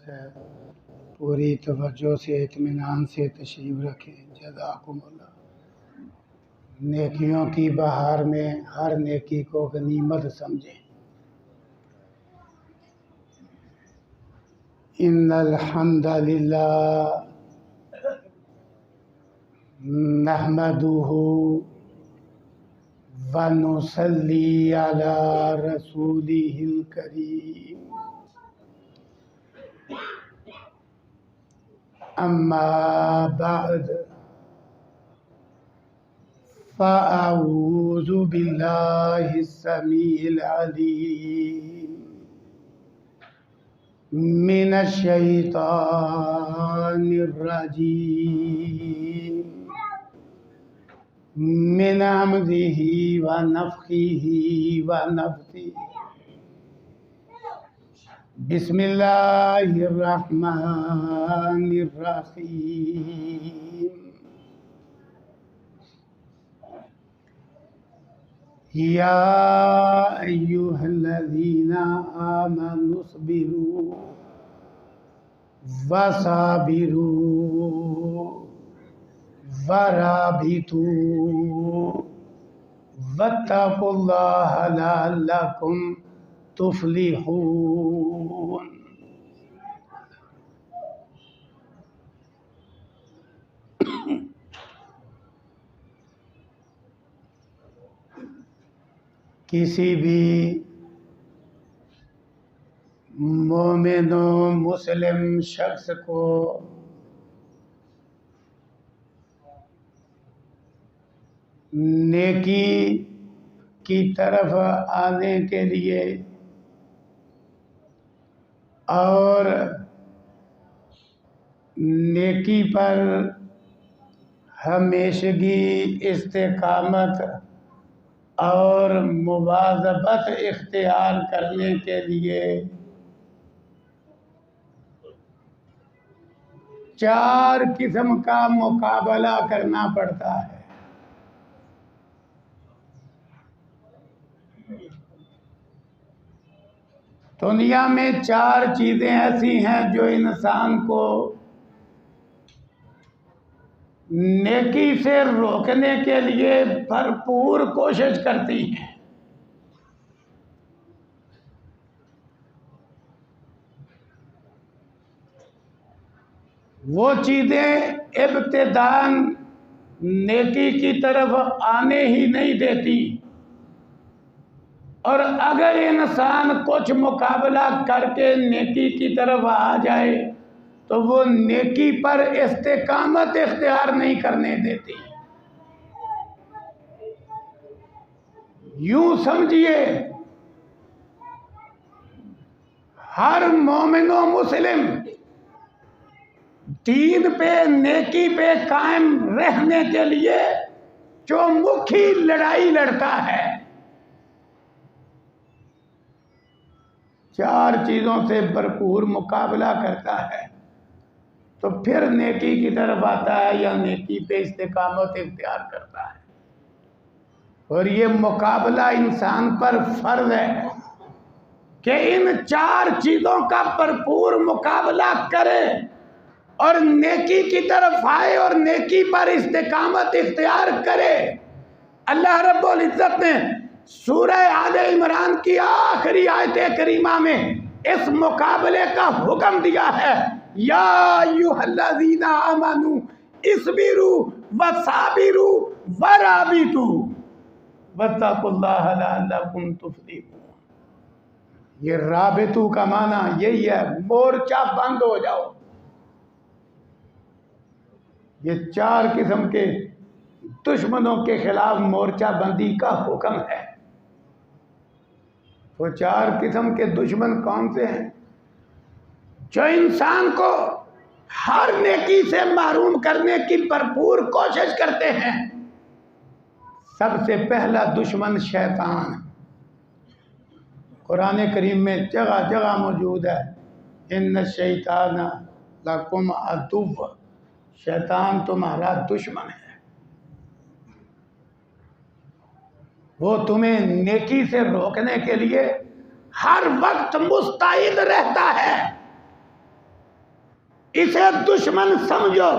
ضرورت ہے پوری توجہ سے اطمینان سے تشریف رکھیں۔ جزاکم اللہ۔ نیکیوں کی بہار میں ہر نیکی کو غنیمت سمجھیں۔ ان الحمد للہ نحمدہ ونصلی علی رسولہ الکریم، اما بعد فاعوذ باللہ السمیع العلیم من الشیطان الرجیم، من حمزہ ونفخہ ونفثہ۔ بسم اللہ الرحمن الرحیم۔ یا ایہا الذین آمنوا اصبروا وصابروا ورابطوا واتقوا اللہ لعلکم تفلحون۔ کسی بھی مومن و مسلم شخص کو نیکی کی طرف آنے کے لیے اور نیکی پر ہمیشگی استقامت اور مواظبت اختیار کرنے کے لیے 4 قسم کا مقابلہ کرنا پڑتا ہے۔ دنیا میں 4 چیزیں ایسی ہیں جو انسان کو نیکی سے روکنے کے لیے بھرپور کوشش کرتی ہیں۔ وہ چیزیں ابتداً نیکی کی طرف آنے ہی نہیں دیتی، اور اگر انسان کچھ مقابلہ کر کے نیکی کی طرف آ جائے تو وہ نیکی پر استقامت اختیار نہیں کرنے دیتی۔ یوں سمجھیے ہر مومن و مسلم دین پہ نیکی پہ قائم رہنے کے لیے چومکھی لڑائی لڑتا ہے۔ 4 چیزوں سے بھرپور مقابلہ کرتا ہے تو پھر نیکی کی طرف آتا ہے یا نیکی پہ استقامت اختیار کرتا ہے۔ اور یہ مقابلہ انسان پر فرض ہے کہ ان 4 چیزوں کا بھرپور مقابلہ کرے اور نیکی کی طرف آئے اور نیکی پر استقامت اختیار کرے۔ اللہ رب العزت نے سورہ آل عمران کی آخری آیت کریمہ میں اس مقابلے کا حکم دیا ہے، یا ایھا الذین آمنوا اصبروا وصابروا ورابطوا واتقوا اللہ لعلکم تفلحون۔ یہ رابطو کا معنی یہی ہے، مورچہ بند ہو جاؤ۔ یہ 4 قسم کے دشمنوں کے خلاف مورچہ بندی کا حکم ہے۔ وہ 4 قسم کے دشمن کون سے ہیں؟ جو انسان کو ہر نیکی سے محروم کرنے کی بھرپور کوشش کرتے ہیں۔ سب سے پہلا دشمن شیطان، قرآن کریم میں جگہ جگہ موجود ہے، ان الشیطان لکم عدو، شیطان تمہارا دشمن ہے، وہ تمہیں نیکی سے روکنے کے لیے ہر وقت مستعد رہتا ہے۔ اسے دشمن سمجھو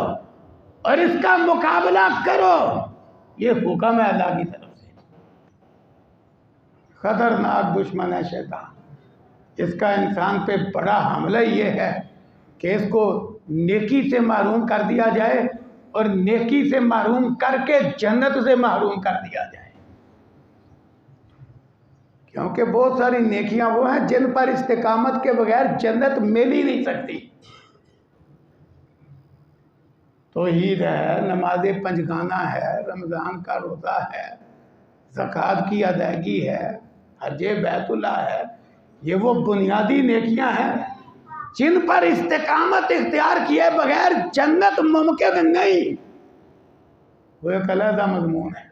اور اس کا مقابلہ کرو، یہ حکم ہے اللہ کی طرف سے۔ خطرناک دشمن ہے شیطان، اس کا انسان پہ بڑا حملہ یہ ہے کہ اس کو نیکی سے محروم کر دیا جائے اور نیکی سے محروم کر کے جنت سے محروم کر دیا جائے، کیونکہ بہت ساری نیکیاں وہ ہیں جن پر استقامت کے بغیر جنت مل ہی نہیں سکتی۔ توحید ہے، نماز پنجگانہ ہے، رمضان کا روزہ ہے، زکوٰۃ کی ادائیگی ہے، حج بیت اللہ ہے، یہ وہ بنیادی نیکیاں ہیں جن پر استقامت اختیار کیے بغیر جنت ممکن نہیں، وہ ایک علیحدہ مضمون ہے۔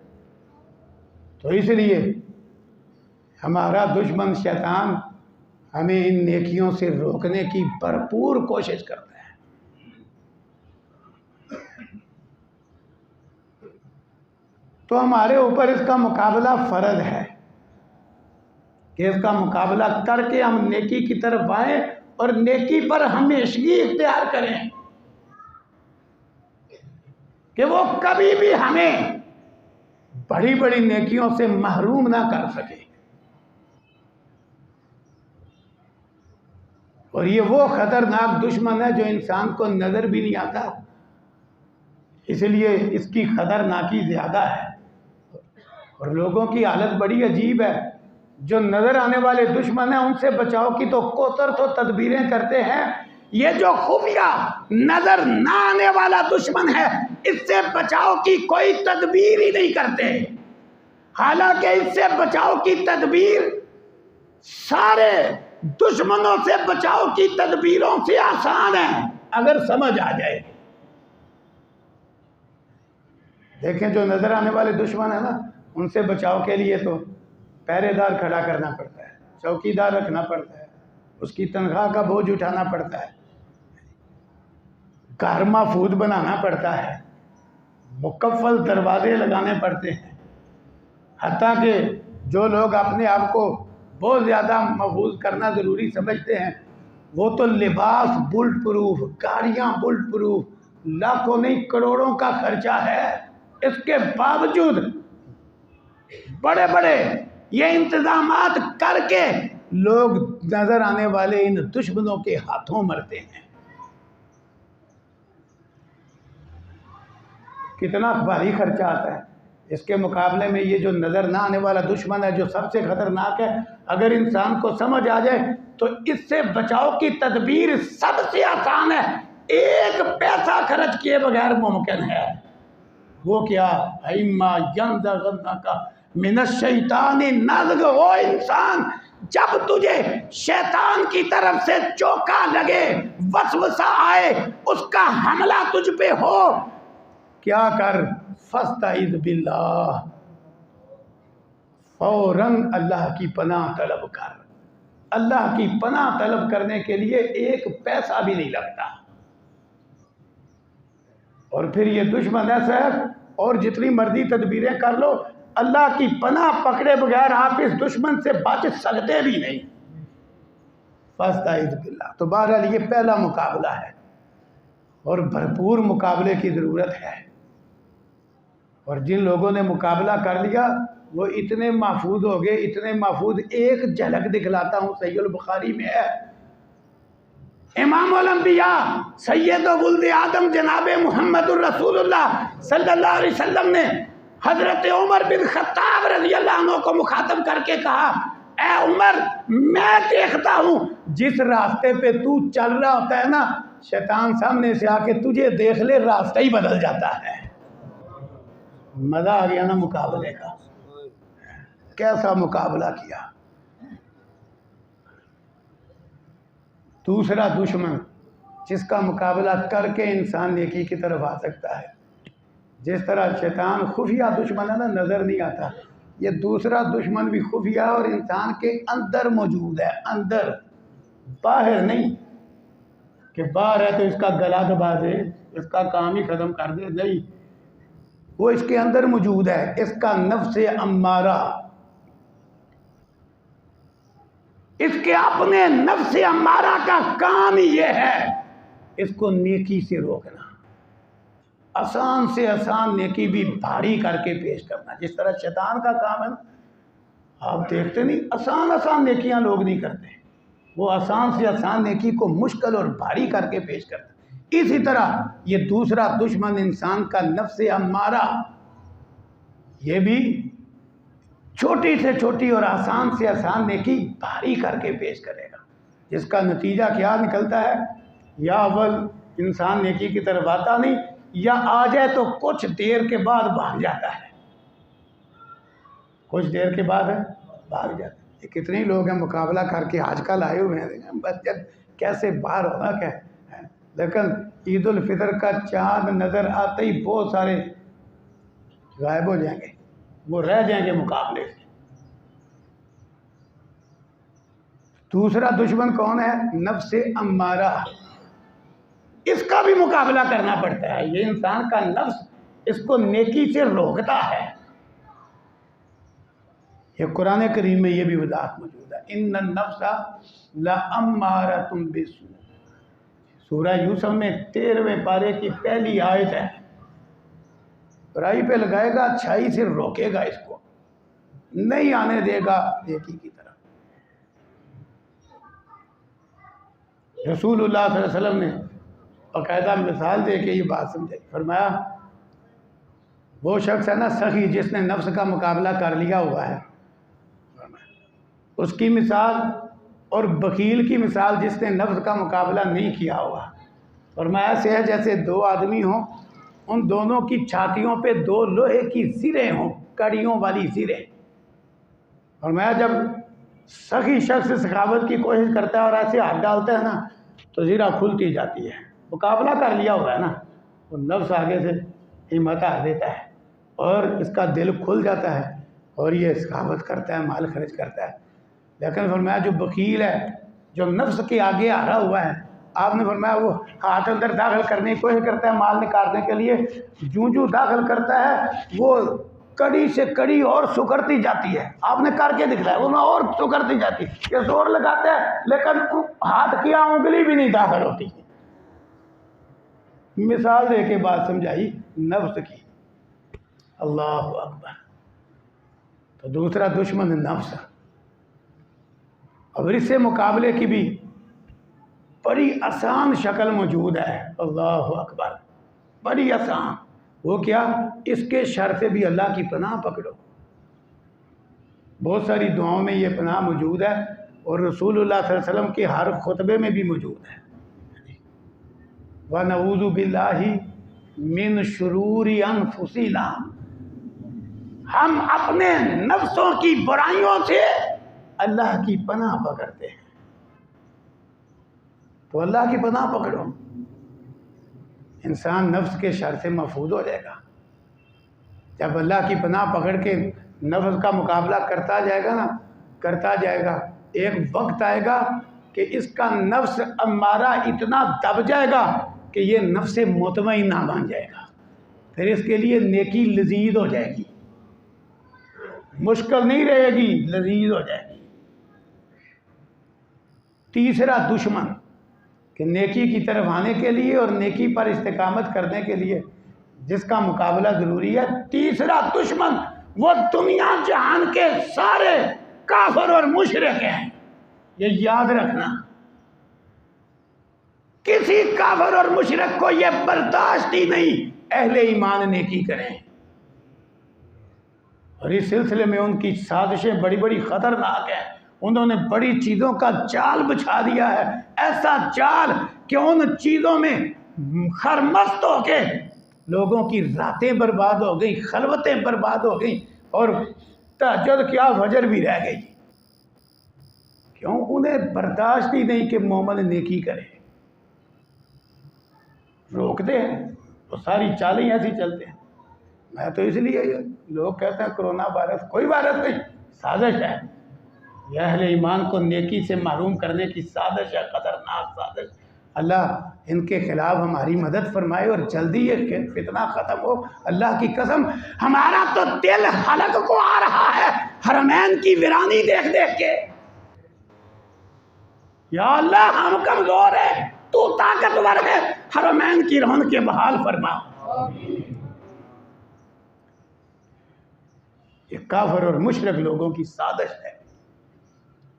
تو اس لیے ہمارا دشمن شیطان ہمیں ان نیکیوں سے روکنے کی بھرپور کوشش کرتا ہے۔ تو ہمارے اوپر اس کا مقابلہ فرض ہے کہ اس کا مقابلہ کر کے ہم نیکی کی طرف آئیں اور نیکی پر ہمیشگی اختیار کریں کہ وہ کبھی بھی ہمیں بڑی بڑی نیکیوں سے محروم نہ کر سکے۔ اور یہ وہ خطرناک دشمن ہے جو انسان کو نظر بھی نہیں آتا، اس لیے اس کی خطرناکی زیادہ ہے۔ اور لوگوں کی حالت بڑی عجیب ہے، جو نظر آنے والے دشمن ہیں ان سے بچاؤ کی تو کوتر تو تدبیریں کرتے ہیں، یہ جو خفیہ نظر نہ آنے والا دشمن ہے اس سے بچاؤ کی کوئی تدبیر ہی نہیں کرتے، حالانکہ اس سے بچاؤ کی تدبیر سارے دشمنوں سے بچاؤ کی تدبیروں سے آسان ہے اگر سمجھ آ جائے۔ دیکھیں جو نظر آنے والے دشمن ہیں نا، ان سے بچاؤ کے لیے تو پہرے دار کھڑا کرنا پڑتا ہے، چوکیدار رکھنا پڑتا ہے، اس کی تنخواہ کا بوجھ اٹھانا پڑتا ہے، گھر محفوظ بنانا پڑتا ہے، مکفل دروازے لگانے پڑتے ہیں، حتیٰ کہ جو لوگ اپنے آپ کو بہت زیادہ محفوظ کرنا ضروری سمجھتے ہیں وہ تو لباس بلٹ پروف، گاڑیاں بلٹ پروف، لاکھوں نہیں کروڑوں کا خرچہ ہے، اس کے باوجود بڑے بڑے یہ انتظامات کر کے لوگ نظر آنے والے ان دشمنوں کے ہاتھوں مرتے ہیں۔ کتنا بھاری خرچہ آتا ہے، اس کے مقابلے میں یہ جو نظر نہ آنے والا دشمن ہے جو سب سے خطرناک ہے، اگر انسان کو سمجھ آ جائے تو اس سے بچاؤ کی تدبیر سب سے آسان ہے، ایک پیسہ خرچ کیے بغیر ممکن ہے۔ وہ کیا؟ اِمَّا يَنزَغَنَّكَ مِنَ الشَّيْطَانِ نَزْغٌ، او انسان جب تجھے شیطان کی طرف سے چوکا لگے، وسوسہ آئے، اس کا حملہ تجھ پہ ہو، کیا کر؟ فَاسْتَعِذْ بِاللَّهِ، فوراً اللہ کی پناہ طلب کر۔ اللہ کی پناہ طلب کرنے کے لیے ایک پیسہ بھی نہیں لگتا۔ اور پھر یہ دشمن ایسا ہے، اور جتنی مرضی تدبیریں کر لو اللہ کی پناہ پکڑے بغیر آپ اس دشمن سے بچ سکتے بھی نہیں۔ فَاسْتَعِذْ بِاللَّهِ۔ تو بہرحال یہ پہلا مقابلہ ہے اور بھرپور مقابلے کی ضرورت ہے، اور جن لوگوں نے مقابلہ کر لیا وہ اتنے محفوظ ہو گئے، اتنے محفوظ، ایک جھلک دکھلاتا ہوں، صحیح البخاری میں ہے، امام الانبیاء سید ولد آدم جناب محمد الرسول اللہ صلی اللہ علیہ وسلم نے حضرت عمر بن خطاب رضی اللہ عنہ کو مخاطب کر کے کہا، اے عمر، میں دیکھتا ہوں جس راستے پہ تو چل رہا ہوتا ہے نا، شیطان سامنے سے آ کے تجھے دیکھ لے راستہ ہی بدل جاتا ہے۔ مزہ آ گیا نا مقابلے کا، کیسا مقابلہ کیا۔ دوسرا دشمن جس کا مقابلہ کر کے انسان نیکی کی طرف آ سکتا ہے، جس طرح شیطان خفیہ دشمن ہے نا، نظر نہیں آتا، یہ دوسرا دشمن بھی خفیہ اور انسان کے اندر موجود ہے، اندر، باہر نہیں کہ باہر ہے تو اس کا گلا دبا دے، اس کا کام ہی ختم کر دے، نہیں، وہ اس کے اندر موجود ہے، اس کا نفس امارہ، اس کے اپنے نفس امارہ کا کام ہی یہ ہے اس کو نیکی سے روکنا، آسان سے آسان نیکی بھی بھاری کر کے پیش کرنا. جس طرح شیطان کا کام ہے نا، آپ دیکھتے نہیں آسان آسان نیکیاں لوگ نہیں کرتے، وہ آسان سے آسان نیکی کو مشکل اور بھاری کر کے پیش کرتے. اسی طرح یہ دوسرا دشمن انسان کا نفس امارہ، یہ بھی چھوٹی سے چھوٹی اور آسان سے آسان نیکی بھاری کر کے پیش کرے گا، جس کا نتیجہ کیا نکلتا ہے؟ یا اول انسان نیکی کی طرف آتا نہیں، یا آ جائے تو کچھ دیر کے بعد بھاگ جاتا ہے، کچھ دیر کے بعد بھاگ جاتا ہے. یہ کتنے لوگ ہیں مقابلہ کر کے آج کل آئے ہوئے ہیں مسجد کیسے باہر ہونا کیا ہے، لیکن عید الفطر کا چاند نظر آتے ہی بہت سارے غائب ہو جائیں گے، وہ رہ جائیں گے مقابلے سے. دوسرا دشمن کون ہے؟ نفس امارہ. اس کا بھی مقابلہ کرنا پڑتا ہے. یہ انسان کا نفس اس کو نیکی سے روکتا ہے. یہ قرآن کریم میں یہ بھی وضاحت موجود ہے، ان النفس لامارۃ بالسوء. سورہ یوسف میں 13ویں پارے کی پہلی آیت ہے. برائی پہ لگائے گا، اچھائی سے روکے گا، اس کو نہیں آنے دے گا نیکی کی طرف. رسول اللہ صلی اللہ علیہ وسلم نے باقاعدہ مثال دے کے یہ بات سمجھائی. فرمایا وہ شخص ہے نا سخی، جس نے نفس کا مقابلہ کر لیا ہوا ہے، اس کی مثال اور بخیل کی مثال جس نے نفس کا مقابلہ نہیں کیا ہوا. فرمایا ایسے ہے جیسے دو آدمی ہوں، ان دونوں کی چھاتیوں پہ دو لوہے کی زریں ہوں، کڑیوں والی زریں. فرمایا جب سخی شخص سخاوت کی کوشش کرتا ہے اور ایسے ہاتھ ڈالتا ہے نا تو زرہ کھلتی جاتی ہے. مقابلہ کر لیا ہوا ہے نا، وہ نفس آگے سے ہمت ہار دیتا ہے اور اس کا دل کھل جاتا ہے اور یہ سخاوت کرتا ہے، مال خرچ کرتا ہے. لیکن فرمایا جو بخیل ہے، جو نفس کے آگے ہارا ہوا ہے، آپ نے فرمایا وہ ہاتھ اندر داخل کرنے کی کوشش کرتا ہے مال نکالنے کے لیے، جو داخل کرتا ہے وہ کڑی سے کڑی اور سکڑتی جاتی ہے. آپ نے کر کے دکھایا، وہ اور سکڑتی جاتی ہے. یہ زور لگاتا ہے لیکن ہاتھ کی انگلی بھی نہیں داخل ہوتی. مثال دے کے بات سمجھائی نفس کی. اللہ اکبر. تو دوسرا دشمن نفس، اور اس سے مقابلے کی بھی بڑی آسان شکل موجود ہے. اللہ اکبر، بڑی آسان. وہ کیا؟ اس کے شر سے بھی اللہ کی پناہ پکڑو. بہت ساری دعاؤں میں یہ پناہ موجود ہے اور رسول اللہ صلی اللہ علیہ وسلم کے ہر خطبے میں بھی موجود ہے. وَنَعُوذُ بِاللَّهِ مِن شُرُورِ أَنفُسِنَا. ہم اپنے نفسوں کی برائیوں سے اللہ کی پناہ پکڑتے ہیں. تو اللہ کی پناہ پکڑو، انسان نفس کے شر سے محفوظ ہو جائے گا. جب اللہ کی پناہ پکڑ کے نفس کا مقابلہ کرتا جائے گا نا، کرتا جائے گا، ایک وقت آئے گا کہ اس کا نفس امارہ اتنا دب جائے گا کہ یہ نفس مطمئنہ بن جائے گا. پھر اس کے لیے نیکی لذیذ ہو جائے گی، مشکل نہیں رہے گی، لذیذ ہو جائے گی. تیسرا دشمن کہ نیکی کی طرف آنے کے لیے اور نیکی پر استقامت کرنے کے لیے جس کا مقابلہ ضروری ہے، تیسرا دشمن وہ دنیا جہان کے سارے کافر اور مشرک ہیں. یہ یاد رکھنا، کسی کافر اور مشرک کو یہ برداشت ہی نہیں اہل ایمان نیکی کریں. اور اس سلسلے میں ان کی سازشیں بڑی بڑی خطرناک ہیں. انہوں نے بڑی چیزوں کا جال بچھا دیا ہے، ایسا جال کہ ان چیزوں میں خرمست ہو کے لوگوں کی راتیں برباد ہو گئیں، خلوتیں برباد ہو گئیں اور تہجد کیا فجر بھی رہ گئی. کیوں؟ انہیں برداشت ہی نہیں کہ مومن نیکی کرے. روکتے ہیں تو ساری چالیں ایسی چلتے ہیں. میں تو اس لیے لوگ کہتے ہیں کرونا وائرس، کوئی وائرس نہیں، سازش ہے. یہ اہل ایمان کو نیکی سے محروم کرنے کی سازش ہے، خطرناک سازش. اللہ ان کے خلاف ہماری مدد فرمائے اور جلدی یہ فتنہ ختم ہو. اللہ کی قسم ہمارا تو دل حلق کو آ رہا ہے حرمین کی ویرانی دیکھ دیکھ کے. یا اللہ ہم کمزور ہیں، تو طاقتور ہے، حرمین کی رونقیں بحال فرما۔ یہ کافر اور مشرک لوگوں کی سازش ہے،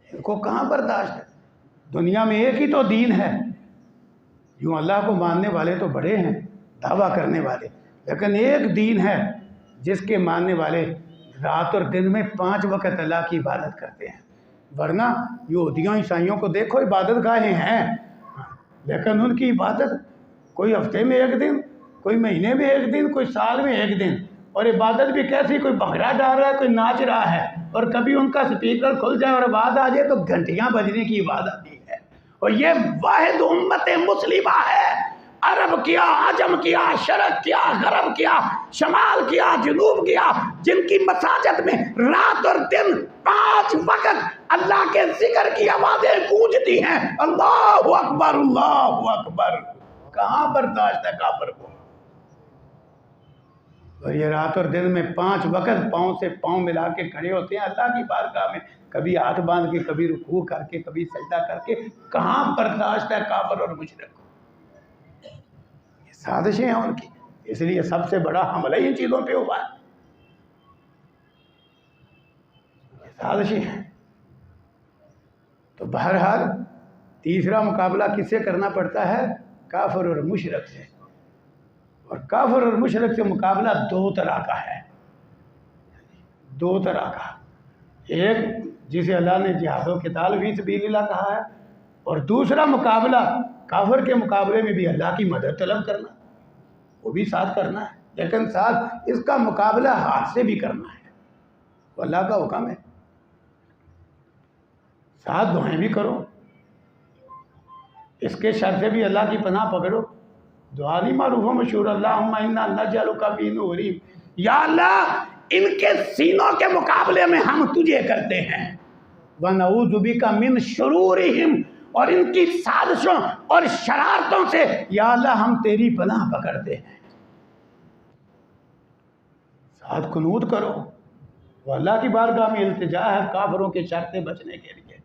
ان کو کہاں برداشت ہے؟ دنیا میں ایک ہی تو دین ہے، یوں اللہ کو ماننے والے تو بڑے ہیں، دعویٰ کرنے والے، لیکن ایک دین ہے جس کے ماننے والے رات اور دن میں 5 وقت اللہ کی عبادت کرتے ہیں۔ ورنہ یہودیوں عیسائیوں کو دیکھو، عبادت گاہیں ہیں، لیکن ان کی عبادت کوئی ہفتے میں ایک دن، کوئی مہینے میں ایک دن، کوئی سال میں ایک دن، اور عبادت بھی کیسی، کوئی بھنگڑا ڈال رہا ہے، کوئی ناچ رہا ہے، اور کبھی ان کا سپیکر کھل جائے اور آواز آ جائے تو گھنٹیاں بجنے کی عبادت بھی ہے۔ اور یہ واحد امت مسلمہ ہے، عرب کیا، عجم کیا، شرق کیا، غرب کیا، شمال کیا، جنوب کیا، جن کی مساجد میں رات اور دن 5 وقت اللہ کے ذکر کی آوازیں گونجتی ہیں، اللہ اکبر اللہ اکبر۔ کہاں برداشت ہے کافر کو؟ اور یہ رات اور دن میں 5 وقت پاؤں سے پاؤں ملا کے کھڑے ہوتے ہیں اللہ کی بارگاہ میں، کبھی ہاتھ باندھ کے، کبھی رکوع کر کے، کبھی سجدہ کر کے۔ کہاں برداشت ہے کافر اور مشرک کو؟ یہ سازشیں ہیں ان کی، اس لیے سب سے بڑا حملہ ان چیزوں پہ ہوا ہے، یہ سازشیں ہیں۔ تو بہرحال تیسرا مقابلہ کس سے کرنا پڑتا ہے؟ کافر اور مشرک سے۔ اور کافر اور مشرک سے مقابلہ 2 طرح کا ہے، 2 طرح کا۔ ایک جسے اللہ نے جہاد و قتال فی سبیل اللہ کہا ہے، اور دوسرا مقابلہ کافر کے مقابلے میں بھی اللہ کی مدد طلب کرنا، وہ بھی ساتھ کرنا ہے، لیکن ساتھ اس کا مقابلہ ہاتھ سے بھی کرنا ہے، وہ اللہ کا حکم ہے۔ ساتھ دعائیں بھی کرو، اس کے شر سے بھی اللہ کی پناہ پکڑو۔ دعا نہیں معروف و مشہور، اللہم انا نجعلک فی نورہم، یا اللہ ان کے سینوں کے مقابلے میں ہم تجھے کرتے ہیں، ونعوذ بک من شرورہم، اور ان کی سازشوں اور شرارتوں سے یا اللہ ہم تیری پناہ پکڑتے ہیں۔ ساتھ قنوت کرو، وہ اللہ کی بارگاہ میں التجا ہے کافروں کے شر سے بچنے کے لیے۔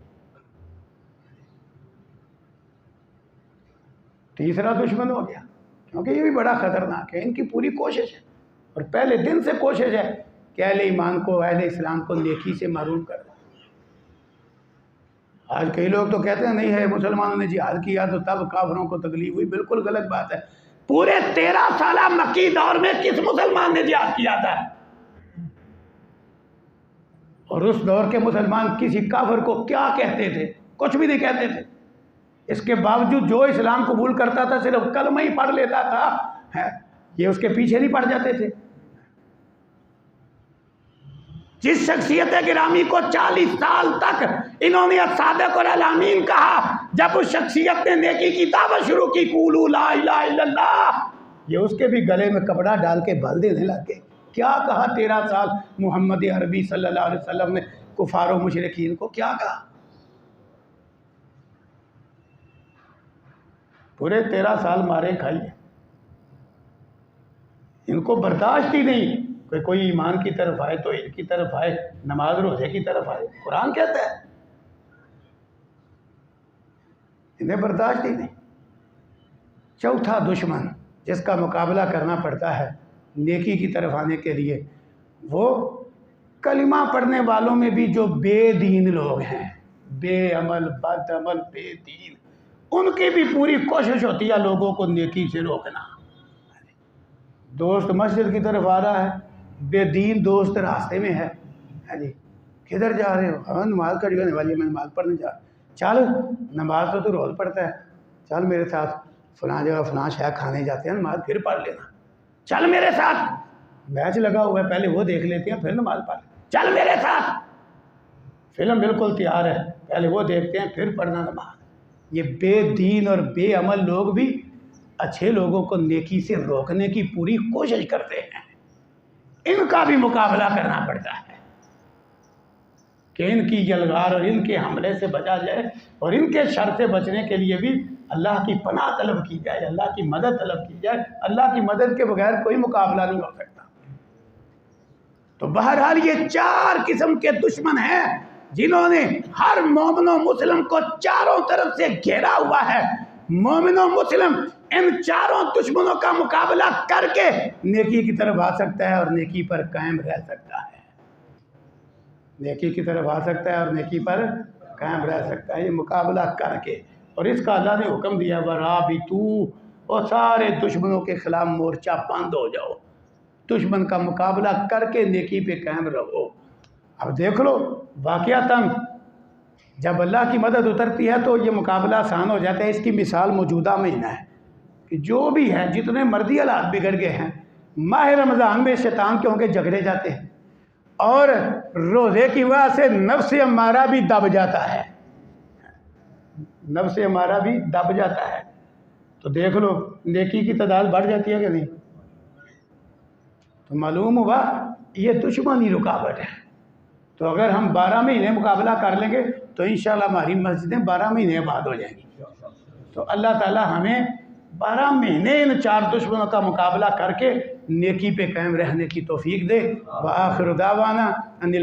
تیسرا دشمن ہو گیا، کیونکہ یہ بھی بڑا خطرناک ہے، ان کی پوری کوشش ہے، اور پہلے دن سے کوشش ہے کہ اہل ایمان کو، اہل اسلام کو نیکی سے محروم کر دیں۔ آج کئی لوگ تو کہتے ہیں نہیں ہے، مسلمانوں نے جہاد کیا تو تب کافروں کو تکلیف ہوئی، بالکل غلط بات ہے۔ پورے 13 سالہ مکی دور میں کس مسلمان نے جہاد کیا تھا؟ اور اس دور کے مسلمان کسی کافر کو کیا کہتے تھے؟ کچھ بھی نہیں کہتے تھے۔ اس کے باوجود جو اسلام قبول کرتا تھا صرف کلمہ ہی پڑھ لیتا تھا، یہ اس کے پیچھے نہیں پڑ جاتے تھے۔ جس شخصیت گرامی کو 40 سال تک انہوں نے الصادق اور الامین کہا، جب اس شخصیت نے نیکی کی دعوت شروع کی، قولوا لا الہ الا اللہ، یہ اس کے بھی گلے میں کپڑا ڈال کے بل دینے لگ گئے۔ کیا کہا 13 سال محمد عربی صلی اللہ علیہ وسلم نے کفار و مشرکین کو؟ کیا کہا؟ پورے 13 سال مارے کھائیے، ان کو برداشت ہی نہیں کہ کوئی ایمان کی طرف آئے، تو ان کی طرف آئے، نماز روزے کی طرف آئے، قرآن کہتا ہے، انہیں برداشت ہی نہیں۔ چوتھا دشمن جس کا مقابلہ کرنا پڑتا ہے نیکی کی طرف آنے کے لیے، وہ کلمہ پڑھنے والوں میں بھی جو بے دین لوگ ہیں، بے عمل، بد عمل، بے دین، ان کی بھی پوری کوشش ہوتی ہے لوگوں کو نیکی سے روکنا۔ دوست مسجد کی طرف آ رہا ہے، بے دین دوست راستے میں ہے، جی کدھر جا رہے ہو؟ ہاں نماز کھڑی ہونے والی ہے، میں نماز پڑھنے جا رہا ہوں۔ چل نماز تو روز پڑھتا ہے، چل میرے ساتھ فلاں جگہ فلاں شہر کھانے جاتے ہیں، نماز پھر پڑھ لینا، چل میرے ساتھ میچ لگا ہوا ہے، پہلے وہ دیکھ لیتے ہیں پھر نماز پڑھ، چل میرے ساتھ فلم بالکل تیار ہے، پہلے وہ دیکھتے ہیں پھر پڑھنا نماز۔ یہ بے دین اور بے عمل لوگ بھی اچھے لوگوں کو نیکی سے روکنے کی پوری کوشش کرتے ہیں، ان کا بھی مقابلہ کرنا پڑتا ہے کہ ان کی یلغار اور ان کے حملے سے بچا جائے، اور ان کے شر سے بچنے کے لیے بھی اللہ کی پناہ طلب کی جائے، اللہ کی مدد طلب کی جائے۔ اللہ کی مدد کے بغیر کوئی مقابلہ نہیں ہو سکتا۔ تو بہرحال یہ 4 قسم کے دشمن ہیں جنہوں نے ہر مومن و مسلم کو چاروں طرف سے گھیرا ہوا ہے۔ مومن و مسلم ان چاروں دشمنوں کا مقابلہ کر کے نیکی کی طرف آ سکتا ہے اور نیکی پر قائم رہ سکتا ہے، نیکی کی طرف آ سکتا ہے اور نیکی پر قائم رہ سکتا ہے، یہ مقابلہ کر کے۔ اور اس کا اللہ نے حکم دیا وَرَابِطُوا، اور سارے دشمنوں کے خلاف مورچہ بند ہو جاؤ، دشمن کا مقابلہ کر کے نیکی پہ قائم رہو۔ اب دیکھ لو واقعتاً جب اللہ کی مدد اترتی ہے تو یہ مقابلہ آسان ہو جاتا ہے۔ اس کی مثال موجودہ مہینہ ہے کہ جو بھی ہے جتنے مرضی حالات بگڑ گئے ہیں، ماہ رمضان میں شیطان کے ہوں کے جھگڑے جاتے ہیں اور روزے کی وجہ سے نفس امارہ بھی دب جاتا ہے، نفس امارہ بھی دب جاتا ہے، تو دیکھ لو نیکی کی تعداد بڑھ جاتی ہے کہ نہیں؟ تو معلوم ہوا یہ دشمنی رکاوٹ ہے۔ تو اگر ہم 12 مہینے مقابلہ کر لیں گے تو انشاءاللہ ہماری مسجدیں 12 مہینے بعد ہو جائیں گی۔ تو اللہ تعالی ہمیں 12 مہینے ان 4 دشمنوں کا مقابلہ کر کے نیکی پہ قائم رہنے کی توفیق دے۔ وآخر دعوانا ان